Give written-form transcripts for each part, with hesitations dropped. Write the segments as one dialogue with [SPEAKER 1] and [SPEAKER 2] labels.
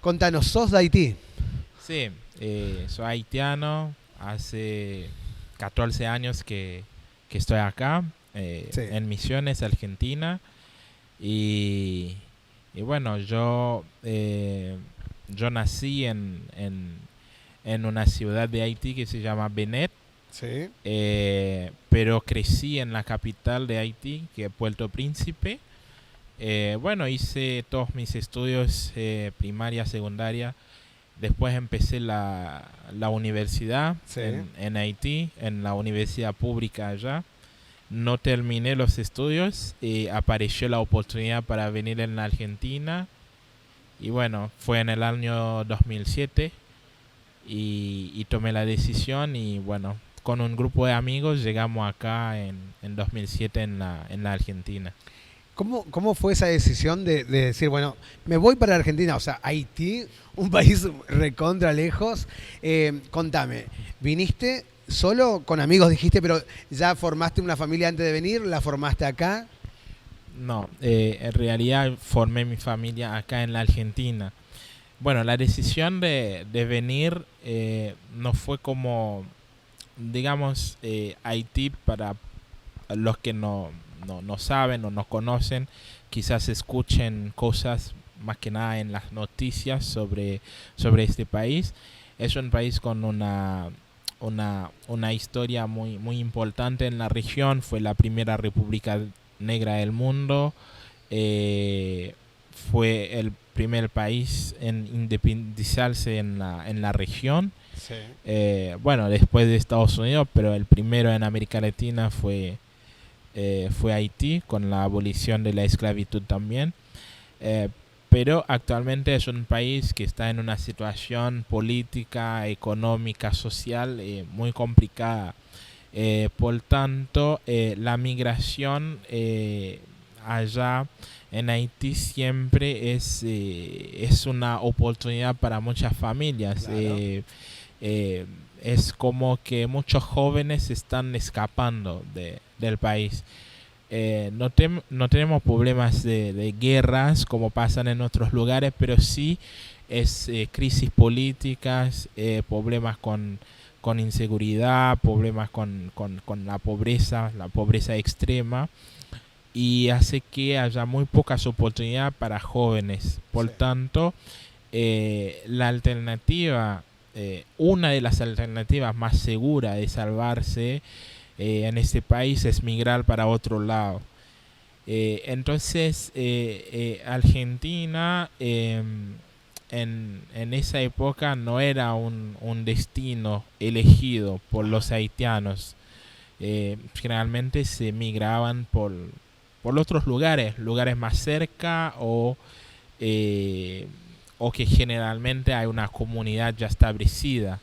[SPEAKER 1] Contanos, sos de Haití.
[SPEAKER 2] Sí, soy haitiano, hace 14 años que estoy acá,
[SPEAKER 1] Sí.
[SPEAKER 2] en Misiones, Argentina, y, y bueno, yo nací en una ciudad de Haití que se llama Benet,
[SPEAKER 1] Sí.
[SPEAKER 2] pero crecí en la capital de Haití, que es Puerto Príncipe. Bueno, hice todos mis estudios primaria, secundaria. Después empecé la universidad
[SPEAKER 1] Sí.
[SPEAKER 2] en Haití, en la universidad pública allá. No terminé los estudios y apareció la oportunidad para venir en la Argentina. Y bueno, fue en el año 2007 y tomé la decisión y bueno, con un grupo de amigos llegamos acá en 2007 en la Argentina.
[SPEAKER 1] ¿Cómo fue esa decisión de decir, bueno, me voy para Argentina? O sea, Haití, un país recontra lejos. Contame, ¿viniste solo con amigos, dijiste, pero ya formaste una familia antes de venir? ¿La formaste acá?
[SPEAKER 2] No, en realidad formé mi familia acá en la Argentina. Bueno, la decisión de venir no fue como, digamos, Haití para los que no saben o no conocen, quizás escuchen cosas más que nada en las noticias sobre este país. Es un país con una historia muy importante en la región, fue la primera república negra del mundo, eh, fue el primer país en independizarse en la región.
[SPEAKER 1] Sí.
[SPEAKER 2] Bueno, después de Estados Unidos, pero el primero en América Latina fue Haití, con la abolición de la esclavitud también. Eh, pero actualmente es un país que está en una situación política, económica, social muy complicada. Por tanto, la migración allá en Haití siempre es una oportunidad para muchas familias.
[SPEAKER 1] Claro.
[SPEAKER 2] Eh, es como que muchos jóvenes están escapando del país. No tenemos problemas de guerras como pasan en otros lugares, pero sí es crisis políticas, problemas con inseguridad, problemas con la pobreza extrema, y hace que haya muy pocas oportunidades para jóvenes. Por
[SPEAKER 1] Sí.
[SPEAKER 2] tanto, la alternativa, una de las alternativas más seguras de salvarse en este país es migrar para otro lado. Entonces, Argentina en esa época no era un destino elegido por
[SPEAKER 1] Ajá.
[SPEAKER 2] los haitianos. Generalmente se migraban por otros lugares más cerca eh, o que generalmente hay una comunidad ya establecida.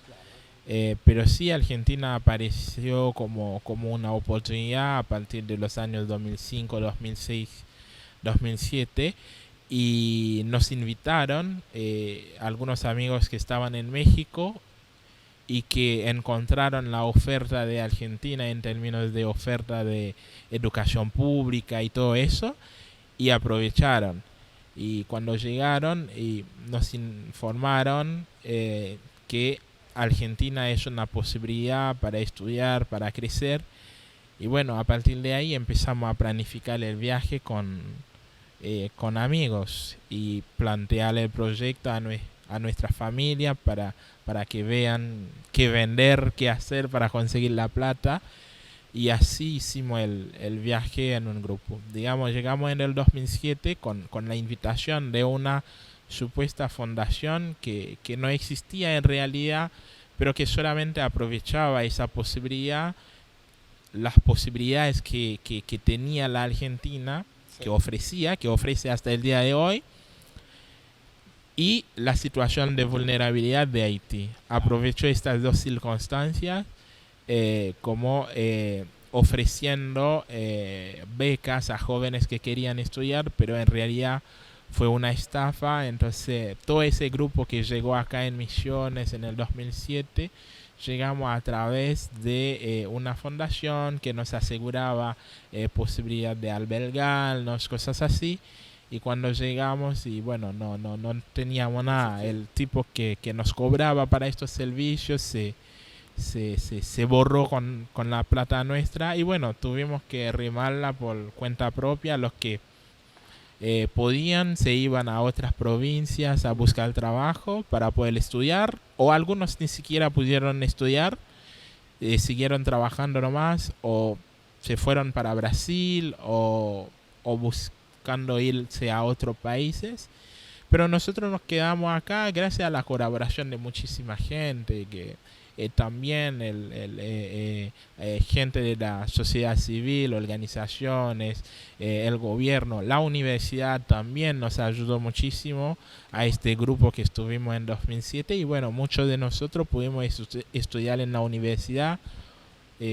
[SPEAKER 2] Pero sí, Argentina apareció como una oportunidad a partir de los años 2005, 2006, 2007, y nos invitaron algunos amigos que estaban en México y que encontraron la oferta de Argentina en términos de oferta de educación pública y todo eso, y aprovecharon. Y cuando llegaron y nos informaron que Argentina es una posibilidad para estudiar, para crecer. Y bueno, a partir de ahí empezamos a planificar el viaje con amigos y plantear el proyecto a nuestra familia para que vean qué vender, qué hacer para conseguir la plata. Y así hicimos el viaje en un grupo. Digamos, llegamos en el 2007 con la invitación de una supuesta fundación que no existía en realidad, pero que solamente aprovechaba esa posibilidad, las posibilidades que tenía la Argentina,
[SPEAKER 1] Sí.
[SPEAKER 2] que ofrece hasta el día de hoy, y la situación de vulnerabilidad de Haití.
[SPEAKER 1] Claro.
[SPEAKER 2] Aprovechó estas dos circunstancias como ofreciendo becas a jóvenes que querían estudiar, pero en realidad fue una estafa. Entonces, todo ese grupo que llegó acá en Misiones en el 2007, llegamos a través de una fundación que nos aseguraba posibilidad de albergarnos, cosas así. Y cuando llegamos, y bueno, no teníamos nada. El tipo que nos cobraba para estos servicios se borró con la plata nuestra. Y bueno, tuvimos que remarla por cuenta propia. Los que podían se iban a otras provincias a buscar trabajo para poder estudiar. O algunos ni siquiera pudieron estudiar. Siguieron trabajando nomás. O se fueron para Brasil. O buscando irse a otros países, pero nosotros nos quedamos acá gracias a la colaboración de muchísima gente, que también gente de la sociedad civil, organizaciones, el gobierno, la universidad también nos ayudó muchísimo a este grupo que estuvimos en 2007 y bueno, muchos de nosotros pudimos estudiar en la universidad,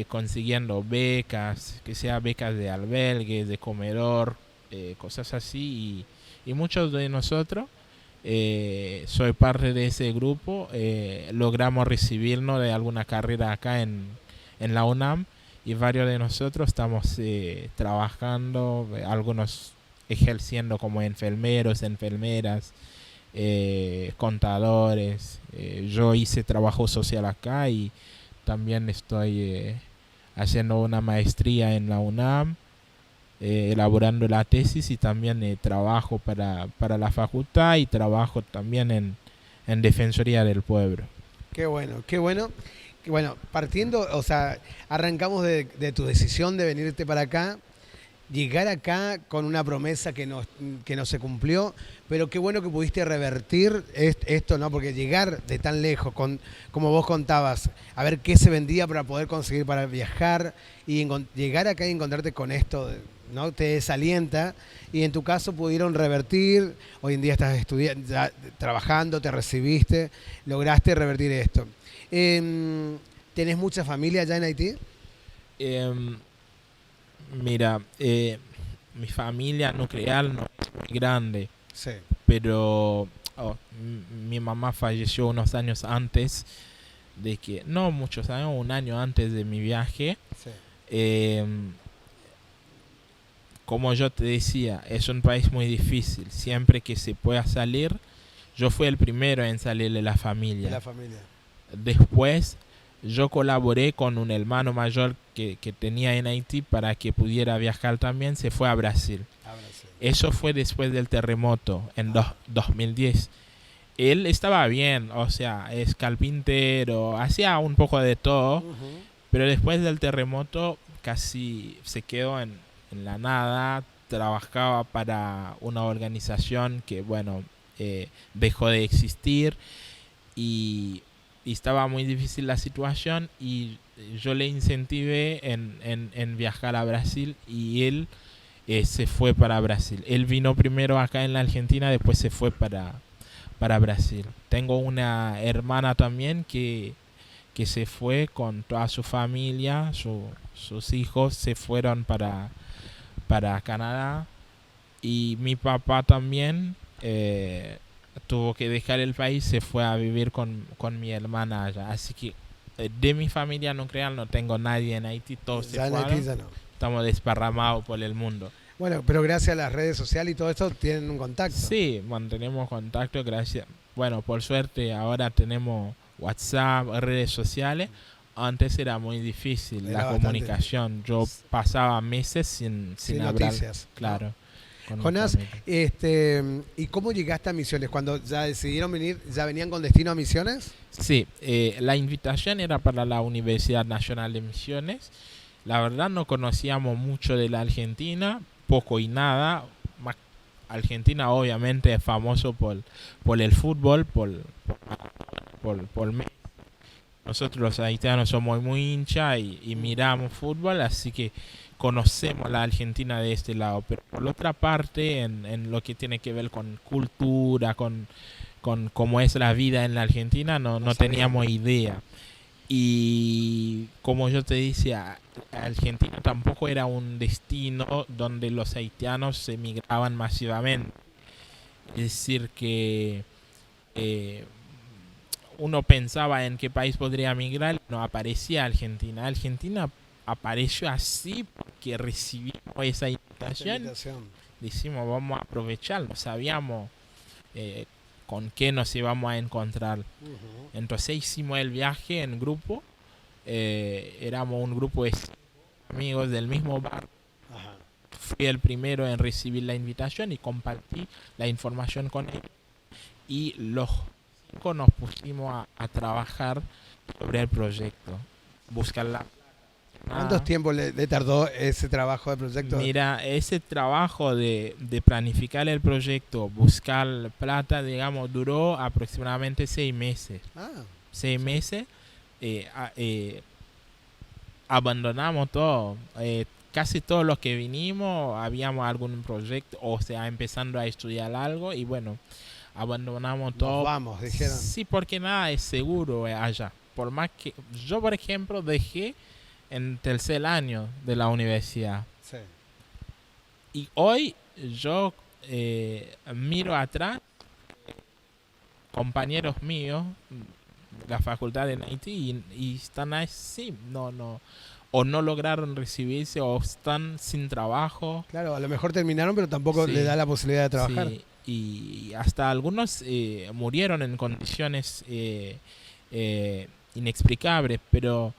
[SPEAKER 2] consiguiendo becas, que sea becas de albergue, de comedor, cosas así y muchos de nosotros soy parte de ese grupo, logramos recibirnos de alguna carrera acá en la UNAM y varios de nosotros estamos trabajando, algunos ejerciendo como enfermeros, enfermeras, contadores. Yo hice trabajo social acá y también estoy haciendo una maestría en la UNAM, elaborando la tesis y también trabajo para la facultad y trabajo también en Defensoría del Pueblo.
[SPEAKER 1] Qué bueno, qué bueno. Bueno, partiendo, o sea, arrancamos de tu decisión de venirte para acá, llegar acá con una promesa que no se cumplió, pero qué bueno que pudiste revertir esto, ¿no? Porque llegar de tan lejos, como vos contabas, a ver qué se vendía para poder conseguir para viajar y llegar acá y encontrarte con esto, ¿no? Te desalienta y en tu caso pudieron revertir, hoy en día estás estudiando, trabajando, te recibiste, lograste revertir esto. ¿Tenés mucha familia allá en Haití?
[SPEAKER 2] Em, Mira, mi familia nuclear no es muy grande,
[SPEAKER 1] Sí,
[SPEAKER 2] pero mi mamá falleció unos años antes de que, no muchos años, un año antes de mi viaje.
[SPEAKER 1] sí.
[SPEAKER 2] Eh, Como yo te decía, es un país muy difícil. Siempre que se pueda salir, yo fui el primero en salir de la
[SPEAKER 1] De
[SPEAKER 2] familia.
[SPEAKER 1] la familia.
[SPEAKER 2] Después, yo colaboré con un hermano mayor que tenía en Haití para que pudiera viajar también. Se fue a Brasil.
[SPEAKER 1] Ahora sí.
[SPEAKER 2] Eso fue después del terremoto en 2010. Él estaba bien, o sea, es carpintero, hacía un poco de todo,
[SPEAKER 1] Ujú.
[SPEAKER 2] pero después del terremoto casi se quedó en la nada. Trabajaba para una organización que, bueno, dejó de existir y estaba muy difícil la situación y yo le incentivé en viajar a Brasil y él se fue para Brasil. Él vino primero acá en la Argentina, después se fue para Brasil. Tengo una hermana también que se fue con toda su familia, sus hijos se fueron para Canadá y mi papá también tuvo que dejar el país, se fue a vivir con mi hermana allá. Así que de mi familia nuclear no tengo nadie en Haití, todos se
[SPEAKER 1] Ya en Haití
[SPEAKER 2] fueron,
[SPEAKER 1] ya no.
[SPEAKER 2] estamos desparramados por el mundo.
[SPEAKER 1] Bueno, pero gracias a las redes sociales y todo esto tienen un contacto.
[SPEAKER 2] Sí, mantenemos contacto, gracias. Bueno, por suerte ahora tenemos WhatsApp, redes sociales. Antes era muy difícil
[SPEAKER 1] Era
[SPEAKER 2] la
[SPEAKER 1] bastante
[SPEAKER 2] comunicación. Yo pasaba meses sin
[SPEAKER 1] Sin
[SPEAKER 2] hablar.
[SPEAKER 1] noticias.
[SPEAKER 2] Claro. Con mi
[SPEAKER 1] Jonás,
[SPEAKER 2] familia.
[SPEAKER 1] ¿y cómo llegaste a Misiones? Cuando ya decidieron venir, ¿ya venían con destino a Misiones?
[SPEAKER 2] Sí, la invitación era para la Universidad Nacional de Misiones. La verdad no conocíamos mucho de la Argentina, poco y nada. Argentina obviamente es famoso por el fútbol, por Messi. Nosotros los haitianos somos muy hinchas y miramos fútbol, así que conocemos la Argentina de este lado. Pero por otra parte, en lo que tiene que ver con cultura, con cómo es la vida en la Argentina, no teníamos idea. Y como yo te decía, Argentina tampoco era un destino donde los haitianos emigraban masivamente. Es decir, que eh, uno pensaba en qué país podría migrar, no aparecía Argentina. Argentina apareció así porque recibimos esa
[SPEAKER 1] Esta
[SPEAKER 2] invitación
[SPEAKER 1] invitación.
[SPEAKER 2] decimos, vamos a aprovechar, no sabíamos eh, con qué nos íbamos a encontrar.
[SPEAKER 1] Ujú.
[SPEAKER 2] Entonces hicimos el viaje en grupo, éramos un grupo de amigos del mismo bar.
[SPEAKER 1] Ajá.
[SPEAKER 2] Fui el primero en recibir la invitación y compartí la información con él. Y los 5 nos pusimos a trabajar sobre el proyecto, buscar la...
[SPEAKER 1] ¿Cuántos tiempos le tardó ese trabajo de proyecto?
[SPEAKER 2] Mira, ese trabajo de planificar el proyecto, buscar plata, digamos, duró aproximadamente 6 meses.
[SPEAKER 1] Ah,
[SPEAKER 2] 6 meses, abandonamos todo. Casi todos los que vinimos habíamos algún proyecto, o sea, empezando a estudiar algo y bueno, abandonamos todo.
[SPEAKER 1] nos vamos, dijeron.
[SPEAKER 2] Sí, porque nada es seguro allá. Por más que yo, por ejemplo, dejé en tercer año de la universidad.
[SPEAKER 1] Sí.
[SPEAKER 2] Y hoy yo miro atrás, compañeros míos, la facultad de Haití, y están así, o no lograron recibirse, o están sin trabajo.
[SPEAKER 1] Claro, a lo mejor terminaron, pero tampoco
[SPEAKER 2] Sí,
[SPEAKER 1] le da la posibilidad de trabajar.
[SPEAKER 2] sí, y hasta algunos murieron en condiciones inexplicables, pero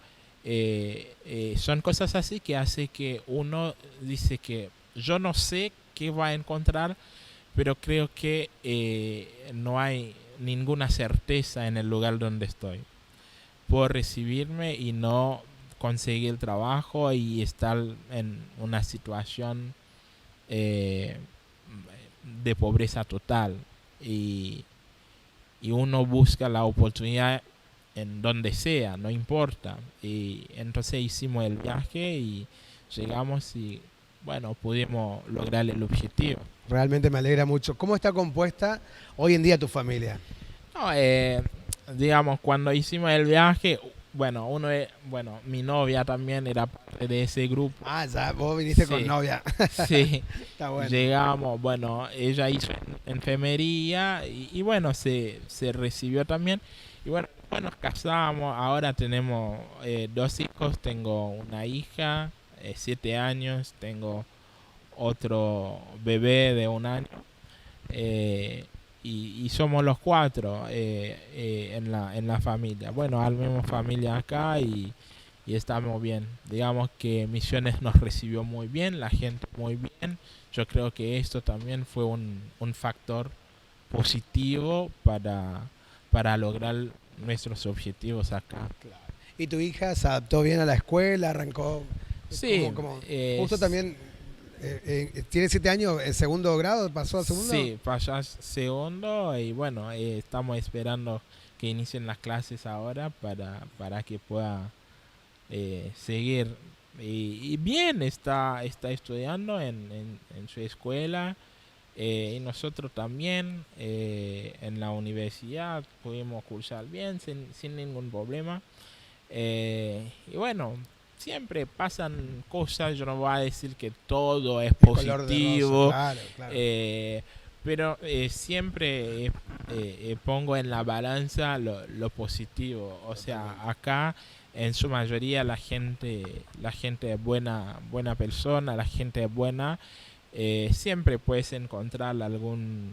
[SPEAKER 2] son cosas así que hace que uno dice que yo no sé qué va a encontrar, pero creo que no hay ninguna certeza en el lugar donde estoy. Puedo recibirme y no conseguir el trabajo y estar en una situación eh, de pobreza total. Y uno busca la oportunidad en donde sea, no importa. Y entonces hicimos el viaje y llegamos y bueno, pudimos lograr el objetivo.
[SPEAKER 1] Realmente me alegra mucho. ¿Cómo está compuesta hoy en día tu familia?
[SPEAKER 2] No, digamos, cuando hicimos el viaje, bueno, bueno, mi novia también era parte de ese grupo.
[SPEAKER 1] Ah, ya, vos viniste con
[SPEAKER 2] Sí,
[SPEAKER 1] novia.
[SPEAKER 2] sí.
[SPEAKER 1] Está bueno.
[SPEAKER 2] Llegamos, bueno, ella hizo enfermería y bueno, se recibió también. Y bueno, nos casamos, ahora tenemos 2 hijos, tengo una hija, 7 años, tengo otro bebé de 1 año. eh, y somos los 4 en la familia. Bueno, armemos familia acá y estamos bien. Digamos que Misiones nos recibió muy bien, la gente muy bien. Yo creo que esto también fue un factor positivo para lograr nuestros objetivos acá.
[SPEAKER 1] Claro. ¿Y tu hija se adaptó bien a la escuela? ¿Arrancó?
[SPEAKER 2] Sí,
[SPEAKER 1] Justo también tiene 7 años, ¿en segundo grado? ¿Pasó a segundo?
[SPEAKER 2] sí, pasó segundo y bueno, estamos esperando que inicien las clases ahora para que pueda seguir. Y bien, está estudiando en su escuela y nosotros también en la universidad pudimos cursar bien sin ningún problema. Y bueno, siempre pasan cosas, yo no voy a decir que todo es
[SPEAKER 1] Color de
[SPEAKER 2] positivo,
[SPEAKER 1] rosa, claro, claro.
[SPEAKER 2] pero siempre pongo en la balanza lo positivo. O sea, acá en su mayoría la gente es buena persona, la gente es buena. Siempre puedes encontrar algún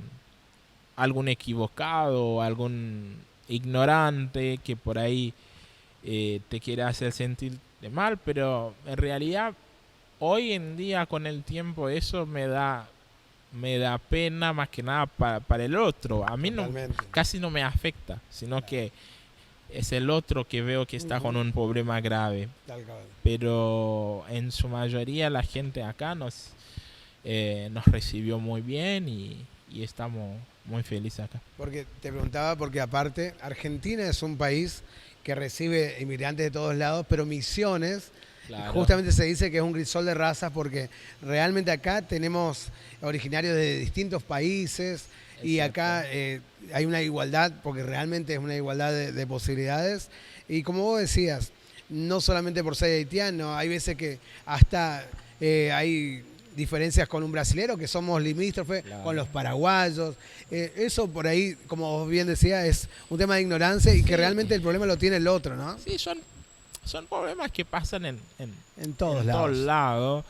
[SPEAKER 2] equivocado, algún ignorante que por ahí te quiere hacer sentir mal, pero en realidad hoy en día con el tiempo eso me da pena más que nada para el otro. A mí casi no me afecta, sino que es el otro que veo que está con un problema grave. Pero en su mayoría la gente acá nos recibió muy bien y estamos muy felices acá.
[SPEAKER 1] Porque te preguntaba, porque aparte Argentina es un país que recibe inmigrantes de todos lados, pero Misiones, claro, justamente se dice que es un crisol de razas porque realmente acá tenemos originarios de distintos países. Exacto. Y acá hay una igualdad, porque realmente es una igualdad de posibilidades. Y como vos decías, no solamente por ser haitiano, hay veces que hasta hay diferencias con un brasilero, que somos limítrofes, claro, con los paraguayos. Eso por ahí, como vos bien decías, es un tema de ignorancia y sí, que realmente el problema lo tiene el otro, ¿no?
[SPEAKER 2] Sí, son problemas que pasan en
[SPEAKER 1] todos lados.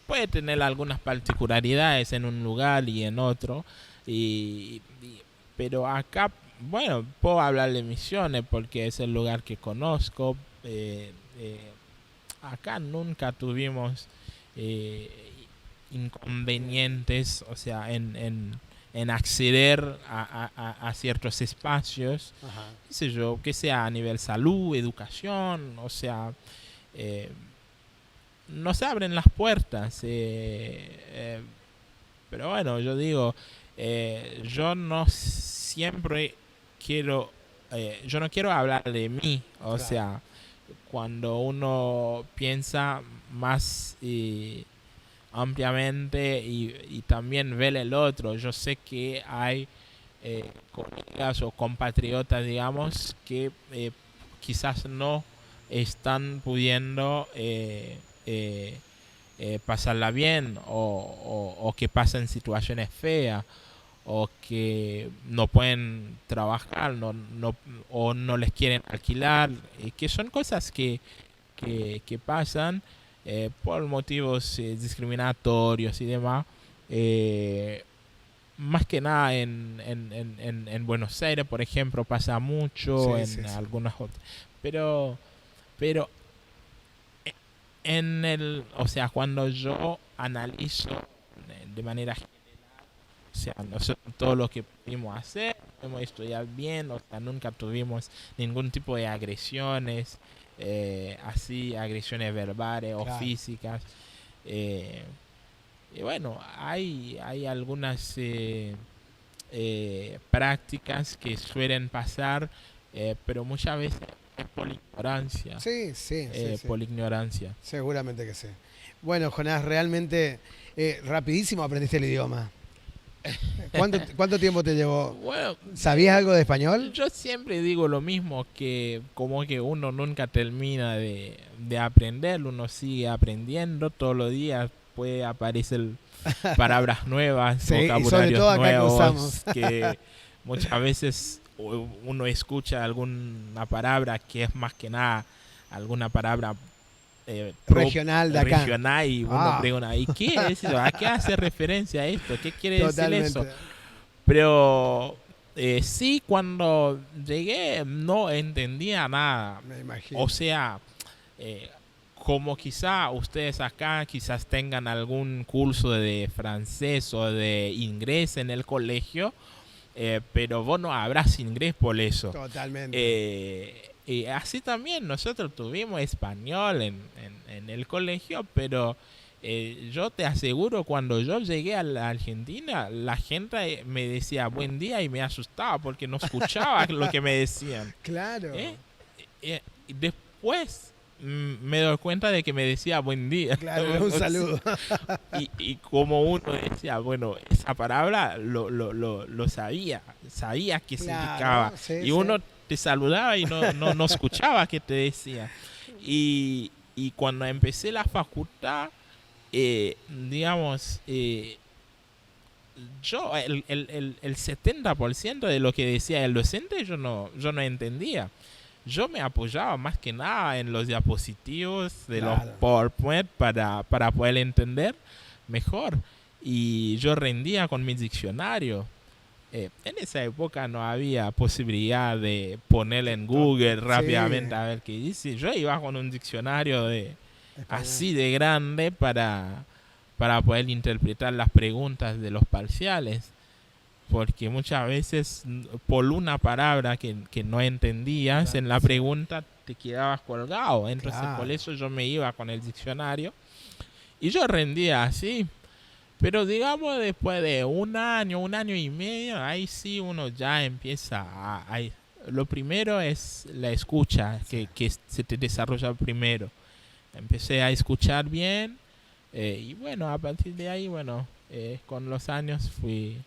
[SPEAKER 2] puede tener algunas particularidades en un lugar y en otro, pero acá, bueno, puedo hablar de Misiones porque es el lugar que conozco. Acá nunca tuvimos eh, inconvenientes, o sea, en acceder a ciertos espacios,
[SPEAKER 1] Ajá.
[SPEAKER 2] qué sé yo, que sea a nivel salud, educación, o sea, eh, nos abren las puertas. Pero bueno, yo digo, yo no siempre quiero, yo no quiero hablar de mí, o
[SPEAKER 1] Claro.
[SPEAKER 2] sea, cuando uno piensa más ampliamente y también ver el otro, yo sé que hay colegas o compatriotas, digamos, que quizás no están pudiendo pasarla bien o que pasan situaciones feas o que no pueden trabajar o no les quieren alquilar, que son cosas que pasan por motivos discriminatorios y demás. eh, Más que nada en Buenos Aires, por ejemplo, pasa mucho,
[SPEAKER 1] Sí, sí,
[SPEAKER 2] en
[SPEAKER 1] sí.
[SPEAKER 2] algunas otras. Pero, pero o sea, cuando yo analizo de manera, o sea, nosotros todo lo que pudimos hacer, hemos estudiado bien, o sea, nunca tuvimos ningún tipo de agresiones, así, agresiones verbales o
[SPEAKER 1] Claro.
[SPEAKER 2] físicas. eh, y bueno, hay algunas prácticas que suelen pasar, pero muchas veces es por ignorancia,
[SPEAKER 1] Sí, sí, sí, sí.
[SPEAKER 2] por ignorancia.
[SPEAKER 1] Seguramente que sí. Bueno, Jonás, realmente rapidísimo aprendiste el idioma. ¿Cuánto tiempo te llevó?
[SPEAKER 2] Bueno,
[SPEAKER 1] ¿Sabías algo de español?
[SPEAKER 2] yo siempre digo lo mismo, que como que uno nunca termina de aprender, uno sigue aprendiendo todos los días, puede aparecer palabras nuevas,
[SPEAKER 1] Sí, y sobre
[SPEAKER 2] vocabularios
[SPEAKER 1] todo acá que usamos.
[SPEAKER 2] nuevos, que muchas veces uno escucha alguna palabra que es más que nada alguna palabra
[SPEAKER 1] Regional de acá.
[SPEAKER 2] regional y uno
[SPEAKER 1] Ah,
[SPEAKER 2] pregunta, ¿y qué es eso? ¿A qué hace referencia esto? ¿Qué quiere decir eso?
[SPEAKER 1] totalmente.
[SPEAKER 2] Pero sí, cuando llegué no entendía nada.
[SPEAKER 1] Me
[SPEAKER 2] O
[SPEAKER 1] imagino.
[SPEAKER 2] sea, eh, como quizá ustedes acá quizás tengan algún curso de francés o de inglés en el colegio, pero vos no habrás inglés por eso.
[SPEAKER 1] Totalmente.
[SPEAKER 2] Y así también nosotros tuvimos español en el colegio, pero yo te aseguro, cuando yo llegué a la Argentina, la gente me decía buen día y me asustaba porque no escuchaba lo que me decían. ¿eh?
[SPEAKER 1] Claro.
[SPEAKER 2] Y después me doy cuenta de que me decía buen día.
[SPEAKER 1] Claro, era un saludo.
[SPEAKER 2] Y como uno decía, bueno, esa palabra lo sabía qué significaba.
[SPEAKER 1] Claro, sí,
[SPEAKER 2] Y
[SPEAKER 1] sí.
[SPEAKER 2] uno te saludaba y no escuchaba qué te decía. Y cuando empecé la facultad, digamos, yo el 70% de lo que decía el docente yo no entendía. Yo me apoyaba más que nada en los diapositivos de los
[SPEAKER 1] Claro.
[SPEAKER 2] PowerPoint para poder entender mejor. Y yo rendía con mi diccionario. En esa época no había posibilidad de poner en Google
[SPEAKER 1] Sí,
[SPEAKER 2] rápidamente a ver qué dice. Yo iba con un diccionario
[SPEAKER 1] español.
[SPEAKER 2] así de grande para poder interpretar las preguntas de los parciales, porque muchas veces por una palabra que no entendías
[SPEAKER 1] Claro,
[SPEAKER 2] en la
[SPEAKER 1] sí.
[SPEAKER 2] pregunta te quedabas colgado. Entonces por
[SPEAKER 1] Claro.
[SPEAKER 2] eso yo me iba con el diccionario y yo rendía así. Pero digamos después de un año y medio, ahí sí uno ya empieza lo primero es la escucha,
[SPEAKER 1] Sí.
[SPEAKER 2] que se te desarrolla primero. Empecé a escuchar bien, y bueno, a partir de ahí, bueno, con los años fui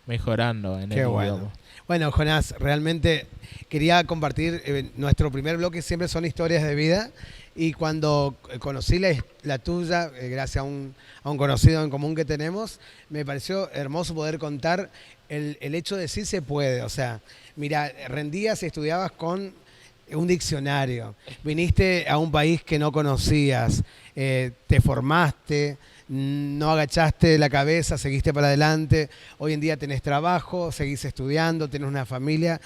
[SPEAKER 2] mejorando en
[SPEAKER 1] Qué
[SPEAKER 2] el
[SPEAKER 1] bueno.
[SPEAKER 2] idioma.
[SPEAKER 1] Bueno, Jonás, realmente quería compartir, nuestro primer bloque siempre son historias de vida y cuando conocí la tuya, gracias a un conocido en común que tenemos, me pareció hermoso poder contar el hecho de sí se puede. O sea, mira, rendías y estudiabas con Un diccionario. Viniste a un país que no conocías, te formaste, no agachaste la cabeza, seguiste para adelante. Hoy en día tenés trabajo, seguís estudiando, tenés una familia.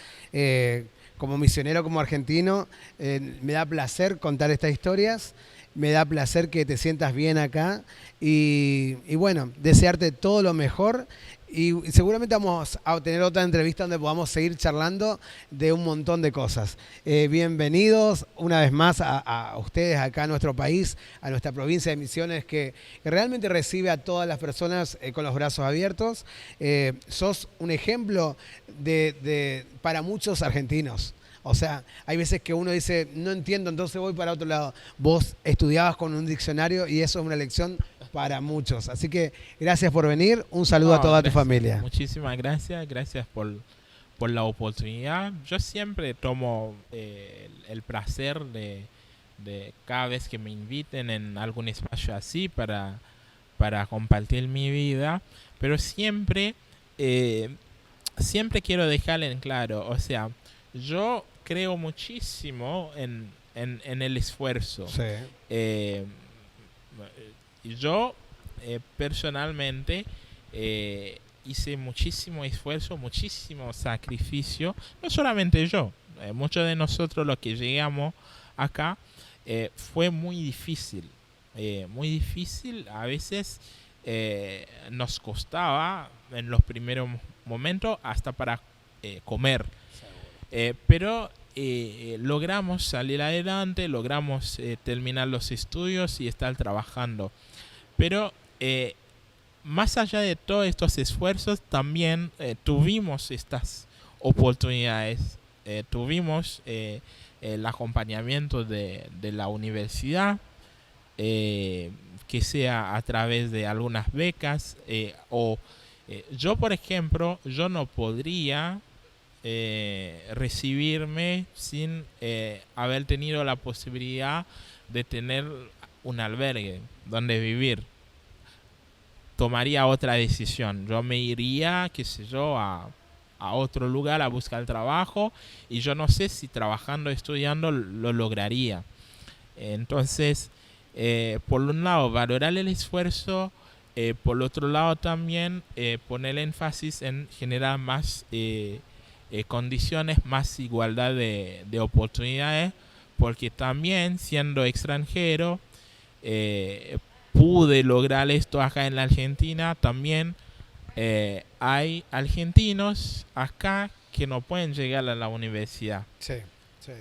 [SPEAKER 1] Como misionero, como argentino, me da placer contar estas historias. Me da placer que te sientas bien acá y bueno, desearte todo lo mejor y seguramente vamos a tener otra entrevista donde podamos seguir charlando de un montón de cosas. Bienvenidos una vez más a ustedes acá a nuestro país, a nuestra provincia de Misiones que realmente recibe a todas las personas con los brazos abiertos. Sos un ejemplo para muchos argentinos. O sea, hay veces que uno dice, no entiendo, entonces voy para otro lado. Vos estudiabas con un diccionario y eso es una lección para muchos. Así que gracias por venir. Un saludo a toda tu familia.
[SPEAKER 2] Muchísimas gracias. Gracias por la oportunidad. Yo siempre tomo el placer de cada vez que me inviten en algún espacio así para compartir mi vida. Pero siempre quiero dejar en claro, o sea, yo creo muchísimo en el esfuerzo.
[SPEAKER 1] Sí.
[SPEAKER 2] Yo personalmente hice muchísimo esfuerzo, muchísimo sacrificio. No solamente yo, muchos de nosotros los que llegamos acá fue muy difícil. Muy difícil, a veces nos costaba en los primeros momentos hasta para comer. Pero logramos salir adelante, logramos terminar los estudios y estar trabajando. Pero más allá de todos estos esfuerzos, también tuvimos estas oportunidades. Tuvimos el acompañamiento de la universidad, que sea a través de algunas becas. Yo, por ejemplo, yo no podría recibirme sin haber tenido la posibilidad de tener un albergue donde vivir. Tomaría otra decisión. Yo me iría, qué sé yo, a otro lugar a buscar trabajo y yo no sé si trabajando, estudiando lo lograría. Entonces, por un lado, valorar el esfuerzo, por otro lado también poner énfasis en generar más condiciones, más igualdad de oportunidades, porque también siendo extranjero pude lograr esto acá en la Argentina. También hay argentinos acá que no pueden llegar a la universidad.
[SPEAKER 1] Sí.